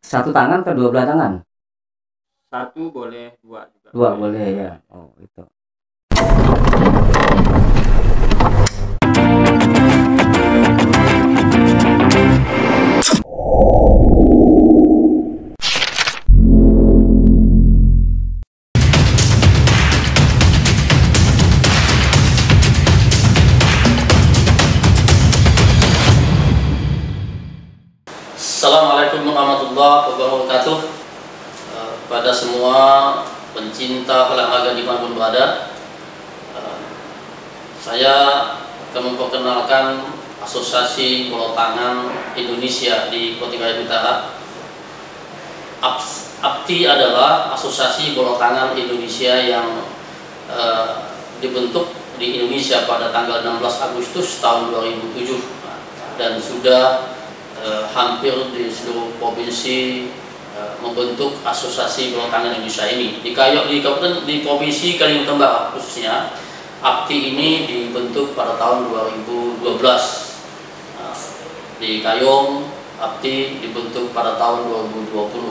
Satu tangan atau dua belah tangan? Satu boleh, dua juga. Dua boleh ya. Oh itu. Assalamualaikum warahmatullahi wabarakatuh. Pada semua pencinta olahraga dimanapun berada, saya akan memperkenalkan Asosiasi Bola Tangan Indonesia di Kota Kaya Utara. APTI adalah Asosiasi Bola Tangan Indonesia yang dibentuk di Indonesia pada tanggal 16 Agustus tahun 2007 dan sudah hampir di seluruh provinsi membentuk Asosiasi Bola Tangan Indonesia ini. Di Provinsi Kalimantan Barat khususnya, APTI ini dibentuk pada tahun 2012. Di Kayong, APTI dibentuk pada tahun 2020.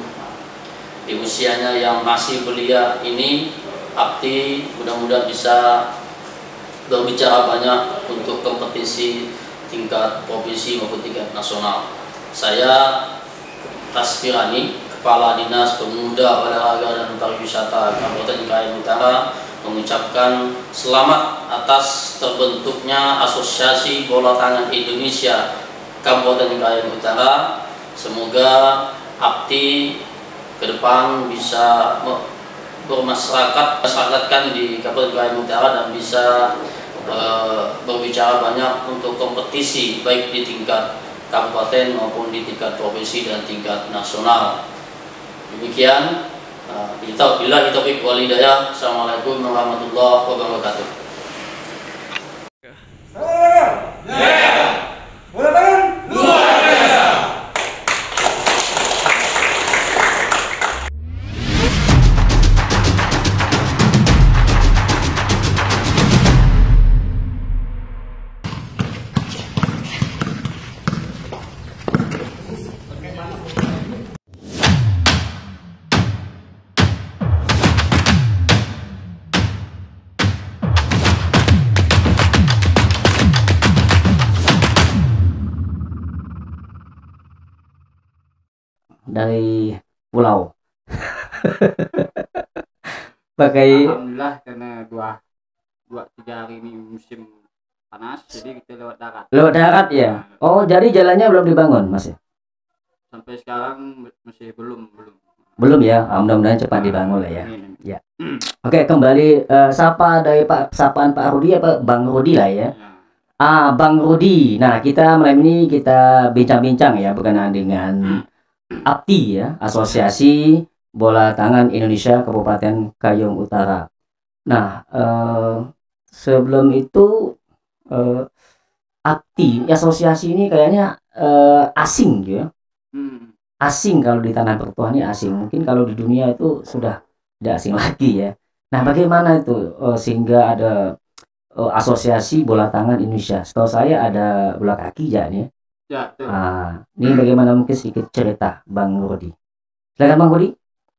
Di usianya yang masih belia ini, APTI mudah-mudahan bisa berbicara banyak untuk kompetisi tingkat provinsi maupun tingkat nasional. Saya Tasfirani, Kepala Dinas Pemuda, Olahraga dan Pariwisata Kabupaten Kayong Utara, mengucapkan selamat atas terbentuknya Asosiasi Bola Tangan Indonesia Kabupaten Kayong Utara. Semoga APTI ke depan bisa bermasyarakatkan di Kabupaten Kayong Utara dan bisa berbicara banyak untuk kompetisi baik di tingkat kabupaten maupun di tingkat provinsi dan tingkat nasional. Demikian, billahi taufiq wal hidayah. Assalamualaikum warahmatullahi wabarakatuh. Bola tangan luar biasa. Dari pulau. Pakai Alhamdulillah karena dua tiga hari ini musim panas, jadi kita lewat darat. lewat darat ya. Oh, jadi jalannya belum dibangun, Mas ya? Sampai sekarang masih belum. Belum ya. Mudah-mudahan cepat dibangun lah ya. Ini. Ya. Oke, kembali sapa dari sapaan Pak Rudi apa Bang Rudi lah ya. Bang Rudi. Nah, kita malam ini kita bincang-bincang ya berkenaan dengan APTI ya, Asosiasi Bola Tangan Indonesia Kabupaten Kayong Utara. Nah, sebelum itu APTI, asosiasi ini kayaknya asing gitu ya. Asing kalau di tanah bertuah ini asing. Mungkin kalau di dunia itu sudah tidak asing lagi ya. Nah, bagaimana itu sehingga ada Asosiasi Bola Tangan Indonesia? Setahu saya ada bola kaki ya nih. Ya, betul. Ini bagaimana mungkin sedikit cerita Bang Rudi. Silakan Bang Rudi.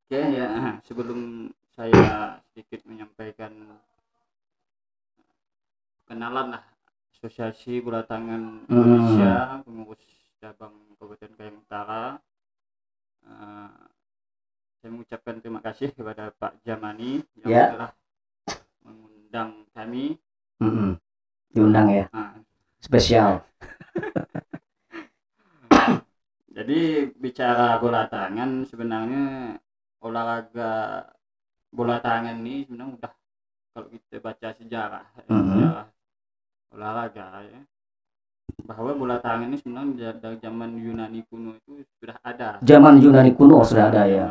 Oke ya, sebelum saya sedikit menyampaikan kenalan lah Asosiasi Bola Tangan Indonesia pengurus cabang Kabupaten Kayong Utara. Saya mengucapkan terima kasih kepada Pak Jamani yang telah mengundang kami. Diundang ya. Spesial. Jadi bicara bola tangan, sebenarnya olahraga bola tangan ini sebenarnya udah, kalau kita baca sejarah olahraga ya, bahwa bola tangan ini sebenarnya dari zaman Yunani kuno itu sudah ada. Zaman Yunani kuno sudah ada ya.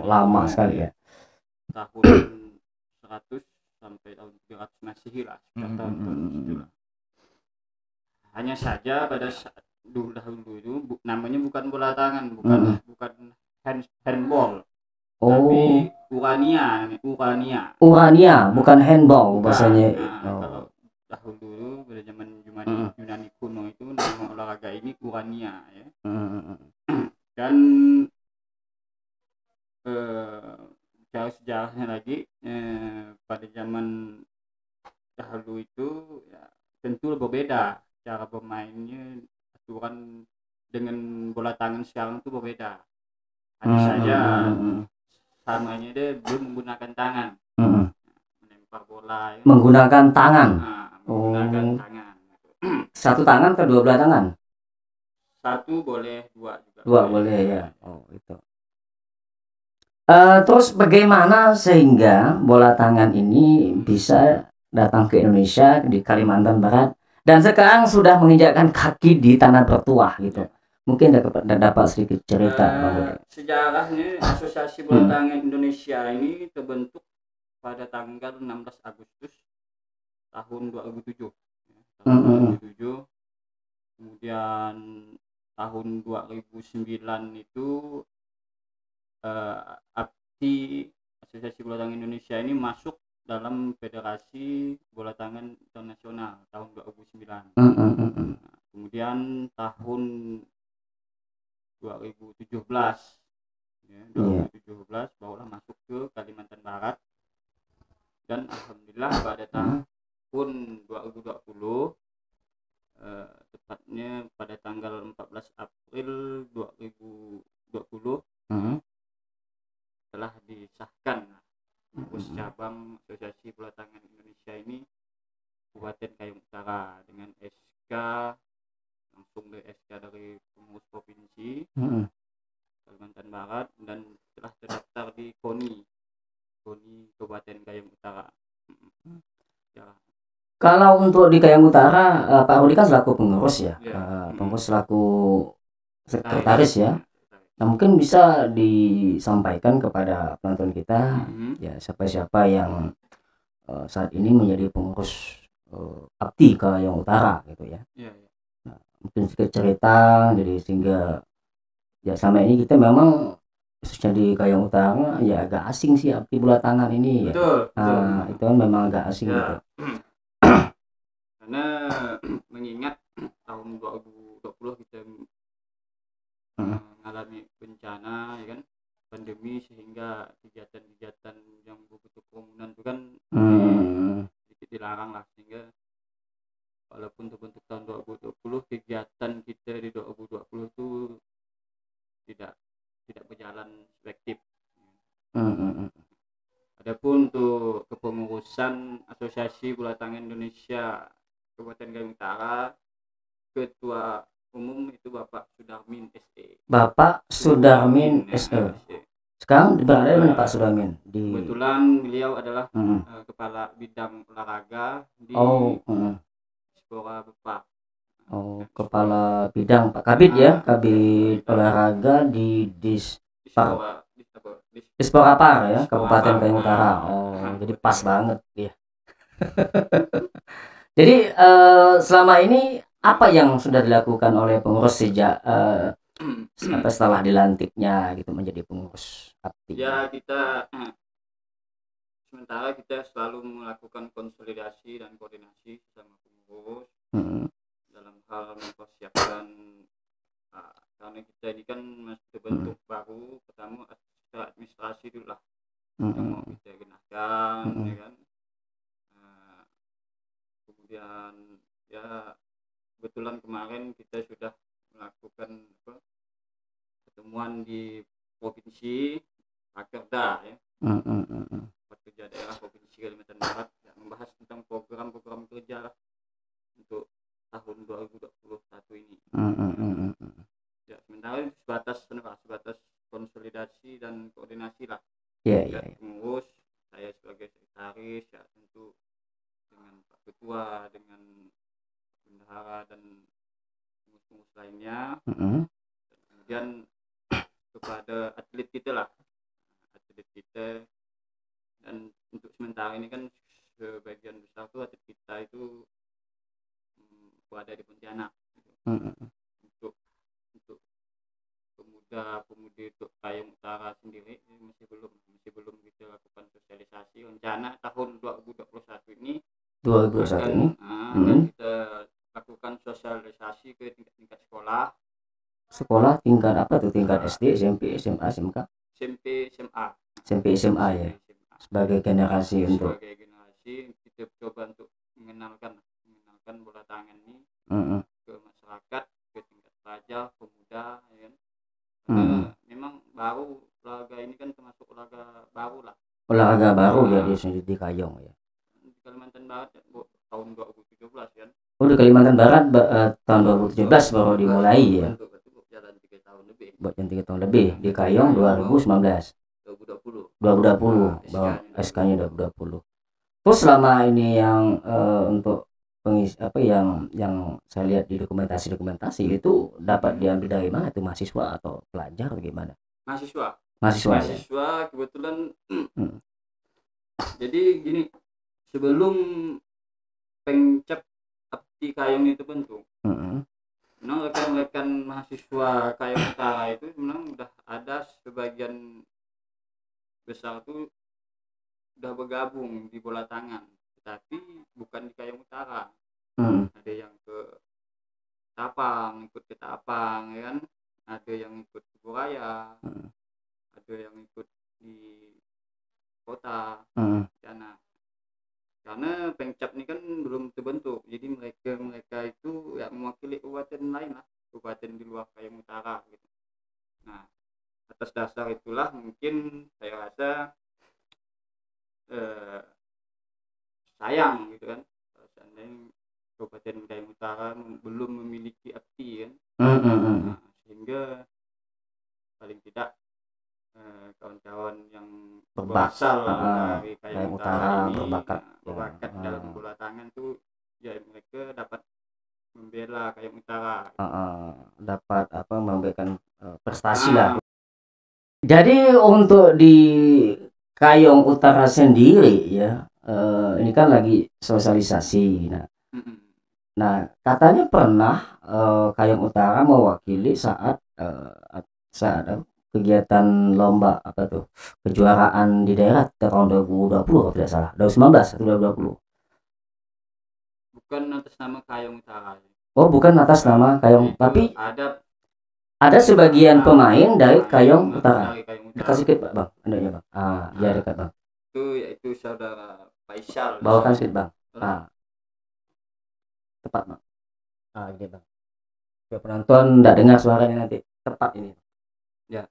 Lama kuno, sekali ya. Tahun 100 sampai tahun 300 Masehi lah, tahun itulah. Hanya saja pada saat dahulu itu namanya bukan bola tangan, bukan handball. Tapi Urania, bukan handball bahasanya. Kalau dahulu pada zaman Yunani kuno itu nama olahraga ini Urania ya. Dan cara sejarahnya lagi, pada zaman dahulu itu ya tentu berbeda cara bermainnya, aturan dengan bola tangan sekarang itu berbeda. Hanya saja samanya dia belum menggunakan tangan, melempar bola ya. Menggunakan tangan. Menggunakan tangan. Satu tangan atau dua belah tangan? Satu boleh, dua juga. Dua boleh ya. Oh itu. Terus bagaimana sehingga bola tangan ini bisa datang ke Indonesia di Kalimantan Barat dan sekarang sudah menginjakkan kaki di tanah bertuah gitu? Mungkin dapat sedikit cerita, Bang Budi. Sejarahnya Asosiasi Bola Tangan Indonesia ini terbentuk pada tanggal 16 Agustus tahun 2007. Tahun 2007. Kemudian tahun 2009 itu Asosiasi Bola Tangan Indonesia ini masuk dalam Federasi Bola Tangan Internasional tahun 2009. Kemudian tahun 2017 ya, 2017 barulah masuk ke Kalimantan Barat, dan alhamdulillah pada tahun 2020 tepatnya pada tanggal 14 April 2020 telah disahkan pengurus cabang Asosiasi Bola Tangan Indonesia ini Kabupaten Kayong Utara dengan SK, langsung dari SK dari pengurus provinsi Kalimantan Barat, dan telah terdaftar di KONI Kabupaten Kayong Utara. Ya. Kalau untuk di Kayong Utara, Pak Rudi kan selaku pengurus ya, pengurus selaku sekretaris ya. Nah mungkin bisa disampaikan kepada penonton kita ya siapa-siapa yang saat ini menjadi pengurus APTI Kayong Utara gitu ya. Nah, mungkin sedikit cerita jadi sehingga ya selama ini kita memang khususnya di Kayong Utara ya agak asing sih APTI bola tangan ini ya. Betul. Itu kan memang agak asing gitu. Karena mengingat tahun 2020 kita mengalami bencana ya kan, pandemi, sehingga kegiatan-kegiatan yang berbentuk kerumunan itu kan sedikit dilarang lah, sehingga walaupun terbentuk tahun 2020 kegiatan kita di 2020 itu tidak berjalan efektif. Adapun untuk kepengurusan Asosiasi Bola Tangan Indonesia Kabupaten Kayong Utara, Ketua Umum itu Bapak Sudarmin SE. Bapak Sudarmin SE. Sekarang berada di mana Pak Sudarmin? Kebetulan beliau adalah Kepala Bidang Olahraga di Dispora Bepak. Kepala Bidang Pak Kabid ya, Kabid Olahraga di Dispora Par ya, Kabupaten Kayong Utara. Jadi pas banget ya. Jadi selama ini apa yang sudah dilakukan oleh pengurus sejak setelah dilantiknya gitu menjadi pengurus APTI? Ya, sementara kita selalu melakukan konsolidasi dan koordinasi sama pengurus dalam hal mempersiapkan, karena kita ini kan masih terbentuk baru, pertama administrasi dulu lah yang mau kita gunakan ya kan. Kemudian ya kebetulan kemarin kita sudah melakukan pertemuan di provinsi Rakerda ya, kerja daerah provinsi Kalimantan Barat ya, membahas tentang program-program kerja lah untuk tahun 2021 ini. Ya sementara sebatas konsolidasi dan koordinasi lah. Pengurus, saya sebagai sekretaris ya tentu dengan Pak Ketua, dengan bendahara dan pengurus lainnya. Kemudian kepada atlet kita, dan untuk sementara ini kan sebagian besar tuh atlet kita itu berada di Pontianak untuk pemuda-pemudi untuk Kayong Utara sendiri masih belum kita lakukan sosialisasi. Rencana tahun 2021 ini akan kita lakukan sosialisasi ke tingkat sekolah. Sekolah tingkat apa tuh? Tingkat SD, SMP, SMA, SMK? SMP SMA. SMP SMA ya, sebagai generasi untuk sebagai generasi kita coba untuk mengenalkan bola tangan ini ke masyarakat, ke tingkat pelajar, pemuda, ya kan? Karena memang baru olahraga ini kan termasuk olahraga baru lah. Olahraga baru ya di Kayong ya. Di Kalimantan Barat ya, tahun 2017 kan. Oh, di Kalimantan Barat tahun 2017 baru dimulai ya. Jalan 3 tahun lebih. Buat yang 3 tahun lebih. Di Kayong 2019. 2020 bawa SK-nya 2020. Terus selama ini yang untuk yang saya lihat di dokumentasi itu dapat diambil dari mana, itu mahasiswa atau pelajar atau gimana? Mahasiswa ya? Kebetulan jadi gini, sebelum Pengcap Abdi Kayong itu bentuk, memang rekan-rekan mahasiswa Kayong Utara itu memang udah ada sebagian besar tuh udah bergabung di bola tangan, tetapi bukan di Kayong Utara. Ada yang ke Tapang, ikut ke Tapang, ya kan? Ada yang ikut ke Buraya, ada yang ikut di kota sana. Karena Pengcap ini kan belum terbentuk, jadi mereka itu ya mewakili kabupaten lain lah, kabupaten di luar Kayong Utara gitu. Nah, atas dasar itulah mungkin saya rasa sayang gitu kan, seandainya kabupaten Kayong Utara belum memiliki akti kan. Nah, sehingga paling tidak kawan-kawan yang berasal dari Kayong Utara ini berbakat dalam bola tangan tuh ya mereka dapat membela Kayong Utara, dapat memberikan prestasi lah. Jadi untuk di Kayong Utara sendiri ya, ini kan lagi sosialisasi. Nah katanya pernah Kayong Utara mewakili saat kegiatan lomba kejuaraan di daerah tahun 2020 kalau tidak salah, 2019 atau 2020. Bukan atas nama Kayong Utara. Oh, bukan atas nama Kayong, tapi ada sebagian pemain dari Kayong Utara. Kasih sedikit Pak, Bang. Andanya Bang. Ya dekat Bang. Itu yaitu saudara Faisal. Bawakan sedikit Bang. Tepat Bang. Ini Bang. Biar penonton enggak dengar suaranya nanti. Tepat ini. Ya.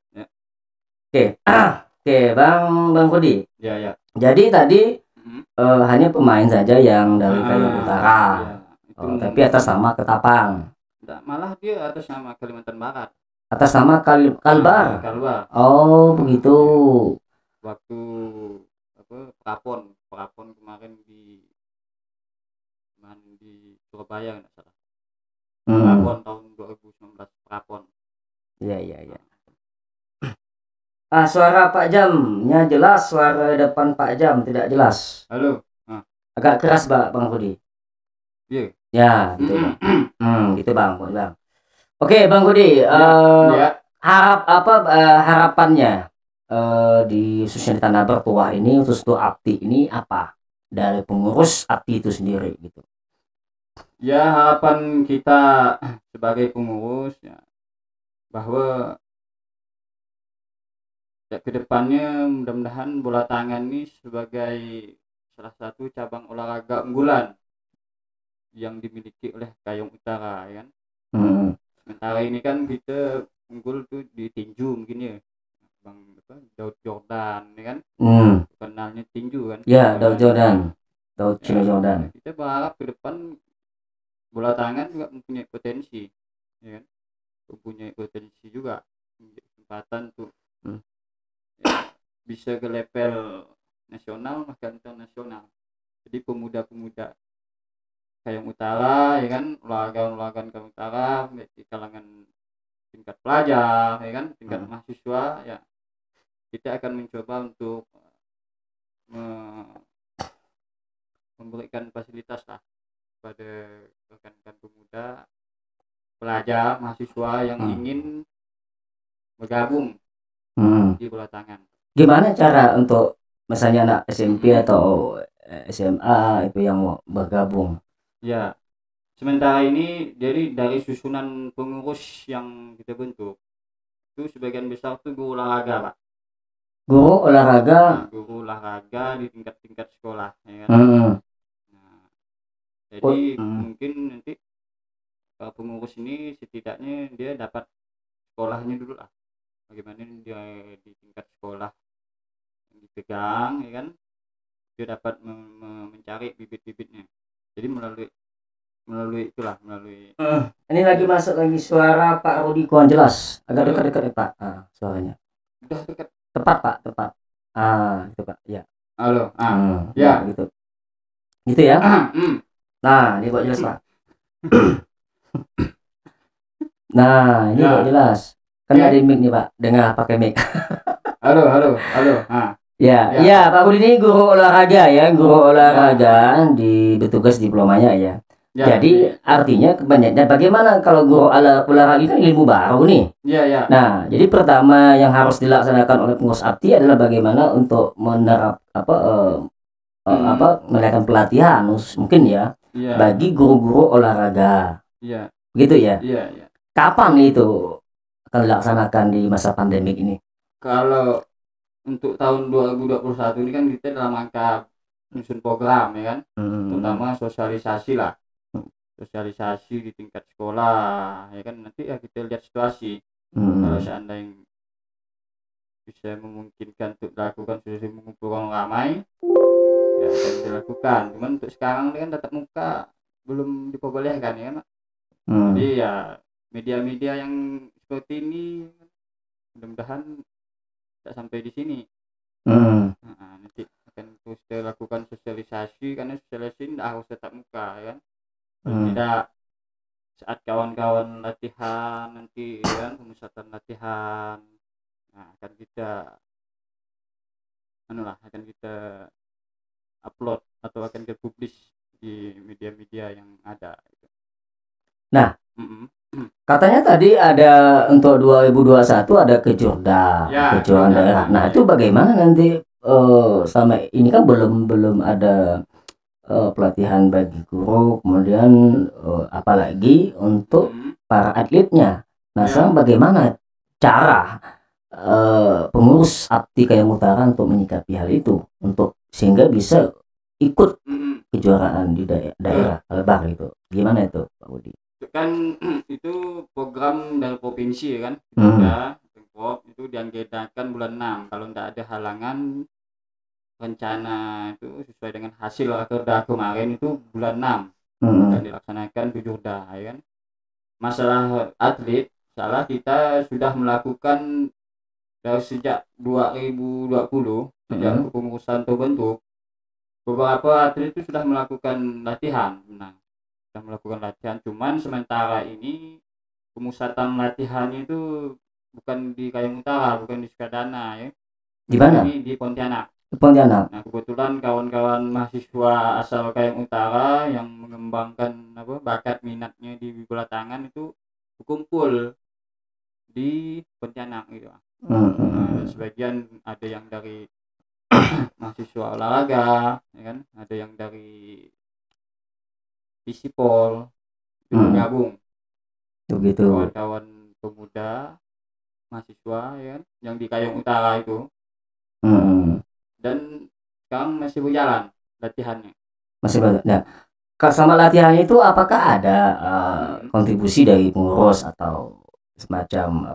Oke, Bang Rudi. Ya. Jadi tadi hanya pemain saja yang dari Kayong Utara. Tapi atas nama Ketapang. Malah dia atas nama Kalimantan Barat. Atas nama Kalbar. Oh, begitu. Waktu Prapon kemarin di Surabaya enggak salah. Prapon tahun 2019 Prapon. Iya. Suara Pak Jamnya jelas, suara depan Pak Jam tidak jelas. Halo. Agak keras Bang Rudi. Iya. Ya, gitu Bang. Gitu Bang. Oke, Bang Rudi, harapannya di khususnya di Tanah Bertuah ini, khusus untuk APTI ini apa dari pengurus APTI itu sendiri gitu? Ya, harapan kita sebagai pengurus ya bahwa ya kedepannya mudah-mudahan bola tangan ini sebagai salah satu cabang olahraga unggulan yang dimiliki oleh Kayong Utara, ya kan? Sementara ini kan kita unggul tuh di tinju mungkin ya, Bang Daud Jordan, ya kan? Kenalnya tinju kan? Ya, Daud Cino Jordan. Kita berharap ke depan bola tangan juga mempunyai potensi, ya kan? Mempunyai potensi juga, kesempatan tuh ya, bisa ke level nasional bahkan internasional. Jadi pemuda-pemuda Kayong Utara, ya kan, olahraga Kayong Utara di kalangan tingkat pelajar, ya kan, tingkat mahasiswa, ya kita akan mencoba untuk memberikan fasilitas lah pada rekan-rekan pemuda, pelajar, mahasiswa yang ingin bergabung di bola tangan. Gimana cara untuk misalnya anak SMP atau SMA itu yang mau bergabung? Ya, sementara ini jadi dari susunan pengurus yang kita bentuk itu sebagian besar itu guru olahraga Pak. Guru olahraga. guru olahraga di tingkat-tingkat sekolah ya kan. Hmm. Nah, jadi Hmm. mungkin nanti pengurus ini setidaknya dia dapat sekolahnya dulu lah, bagaimana dia di tingkat sekolah yang dipegang ya kan, dia dapat mencari bibit-bibitnya. Jadi melalui itulah, melalui Ini lagi masuk lagi suara Pak Rudi kurang jelas, agak dekat-dekat ya Pak. Suaranya udah dekat. tepat Pak, tepat. Gitu Pak, ya. Halo, Ya gitu ya. Nah ini kok jelas Pak. Nah ini kok jelas, kan ada mic nih Pak, dengar pakai mic. halo. Ya Pak Rudi ini guru olahraga ya, guru olahraga di bertugas di Pulau Maya ya. Jadi artinya kebanyakan bagaimana kalau guru olahraga kan ilmu baru nih. Iya. Nah, jadi pertama yang harus dilaksanakan oleh pengurus APTI adalah bagaimana untuk menerap melakukan pelatihan mungkin ya bagi guru-guru olahraga. Iya. Begitu ya? Iya. Kapan itu akan dilaksanakan di masa pandemi ini? Kalau untuk tahun 2021 ini kan kita dalam rangka menyusun program ya kan, terutama sosialisasi lah. Sosialisasi di tingkat sekolah ya kan, nanti ya kita lihat situasi. Kalau seandainya bisa memungkinkan untuk dilakukan sosialisasi mengumpulkan ramai ya akan dilakukan, cuman untuk sekarang kan tatap muka belum diperbolehkan ya kan. Jadi ya media-media yang seperti ini mudah-mudahan tidak sampai di sini. Nanti akan terus dilakukan sosialisasi, karena sosialisasi tidak harus tatap muka ya kan. Tidak saat kawan-kawan latihan nanti kan, pemusatan latihan, nah akan kita upload atau akan kita publish di media-media yang ada gitu. Nah katanya tadi ada untuk 2021 ada kejuaraan daerah. Nah itu bagaimana nanti sama ini kan belum ada pelatihan bagi guru, kemudian apalagi untuk para atletnya. Nah sekarang bagaimana cara pengurus APTI Kayong Utara untuk menyikapi hal itu, untuk sehingga bisa ikut kejuaraan di daerah Kalbar itu, gimana itu Pak Budi? Kan itu program dari provinsi ya kan, Pemprov itu dianggarkan bulan 6 kalau tidak ada halangan. Rencana itu sesuai dengan hasil rakerda kemarin itu bulan 6 akan dilaksanakan kejuaraan ya kan. Masalah atlet, kita sudah melakukan dari sejak 2020 sejak kepengurusan terbentuk, beberapa atlet itu sudah melakukan latihan. Cuman sementara ini pemusatan latihannya itu bukan di Kayong Utara, bukan di Sukadana ya. Di mana? Di Pontianak. Nah kebetulan kawan-kawan mahasiswa asal Kayong Utara yang mengembangkan bakat minatnya di bola tangan itu berkumpul di Pontianak gitu. Sebagian ada yang dari mahasiswa olahraga ya kan, ada yang dari Visipol bergabung. Begitu. Kawan-kawan pemuda mahasiswa ya kan, yang di Kayong Utara itu. Dan sekarang masih berjalan latihannya. Masih banyak. Nah, sama latihannya itu apakah ada kontribusi dari pengurus atau semacam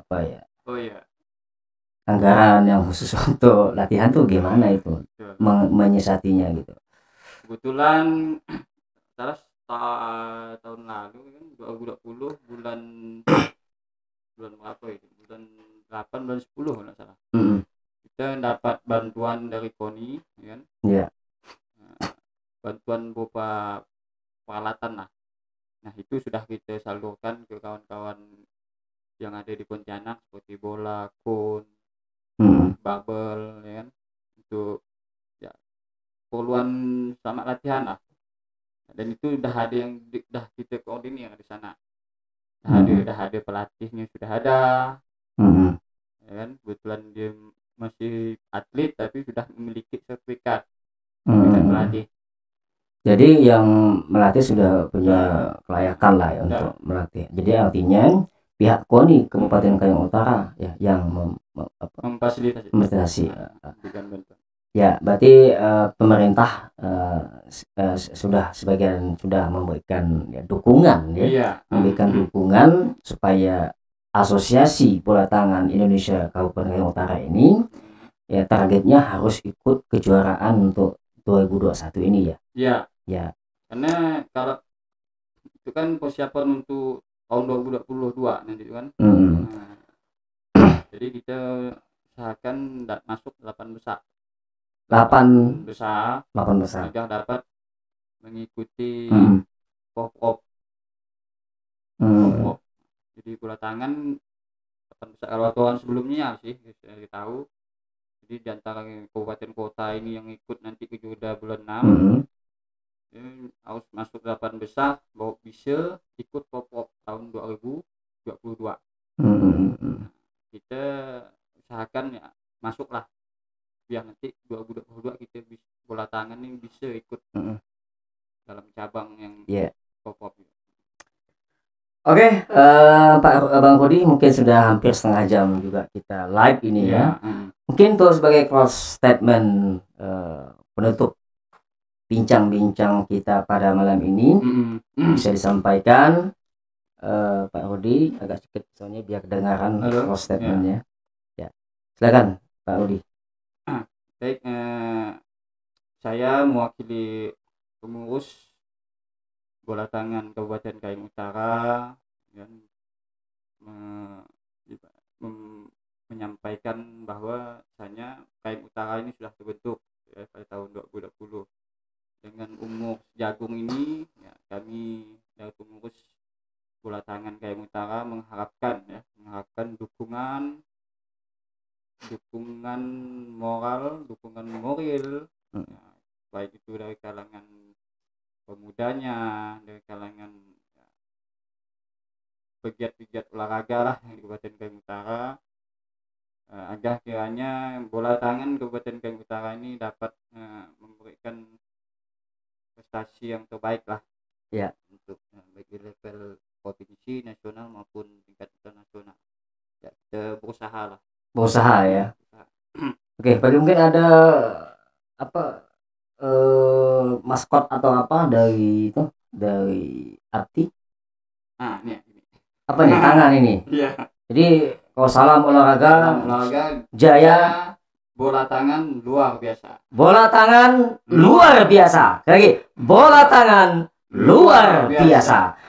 anggaran yang khusus untuk latihan tuh gimana itu menyiasatinya gitu? Kebetulan tahun lalu kan 2020 bulan berapa itu? Bulan 8 bulan 10 nggak salah. Kita dapat bantuan dari KONI ya kan. Bantuan berupa peralatan lah. Nah itu sudah kita salurkan ke kawan-kawan yang ada di Pontianak seperti bola, kon, barbel ya kan, untuk ya keperluan sama latihan lah. Dan itu udah ada yang udah kita koordinir di sana. Udah ada pelatihnya, sudah ada. Ya kan, kebetulan dia masih atlet tapi sudah memiliki sertifikat pelatih. Jadi yang melatih sudah punya kelayakan lah ya untuk melatih. Jadi artinya pihak KONI Kabupaten Kayong Utara ya yang memfasilitasi. memberikan bantuan. Ya, berarti pemerintah sudah sebagian sudah memberikan ya, dukungan ya, Iya. memberikan dukungan supaya Asosiasi Bola Tangan Indonesia Kabupaten Kalimantan Utara ini ya targetnya harus ikut kejuaraan untuk 2021 ini ya. Iya. Ya. Karena kalau itu kan persiapan untuk tahun 2022 nanti kan. Jadi kita usahakan masuk 8 besar. 8 besar agar dapat mengikuti pop-up. Jadi bola tangan 8 besar kalau tahun sebelumnya sih saya tahu. Jadi di antara kabupaten kota ini yang ikut nanti ke Juda bulan 6 harus masuk 8 besar baru bisa ikut pop-up tahun 2022. Kita usahakan ya masuklah biar nanti 2022 kita bola tangan ini bisa ikut dalam cabang yang pop-up. Oke, Pak Bang Rudi, mungkin sudah hampir setengah jam juga kita live ini ya. Mungkin tuh sebagai close statement penutup bincang-bincang kita pada malam ini bisa disampaikan Pak Rudi agak sedikit soalnya biar kedengaran close statementnya. Ya, silakan Pak Rudi. Baik, saya mewakili pengurus bola tangan Kabupaten Kayong Utara dan menyampaikan bahwa Kayong Utara ini sudah terbentuk ya, pada tahun 2020 dengan umur jagung ini ya, kami dari pengurus bola tangan Kayong Utara mengharapkan dukungan moral, dukungan moral ya, baik itu dari kalangan pemudanya, dari kalangan ya, pegiat-pegiat olahraga lah di Kabupaten Kayong Utara agar kiranya bola tangan Kabupaten Kayong Utara ini dapat memberikan prestasi yang terbaik lah ya untuk baik di level provinsi, nasional maupun tingkat internasional. Ya, kita berusaha ya. Oke, bagi mungkin ada apa maskot atau apa dari arti ini apa nih tangan ini. Iya. Jadi kalau salam olahraga jaya, bola tangan luar biasa. Bola tangan luar biasa. Lagi bola tangan luar biasa.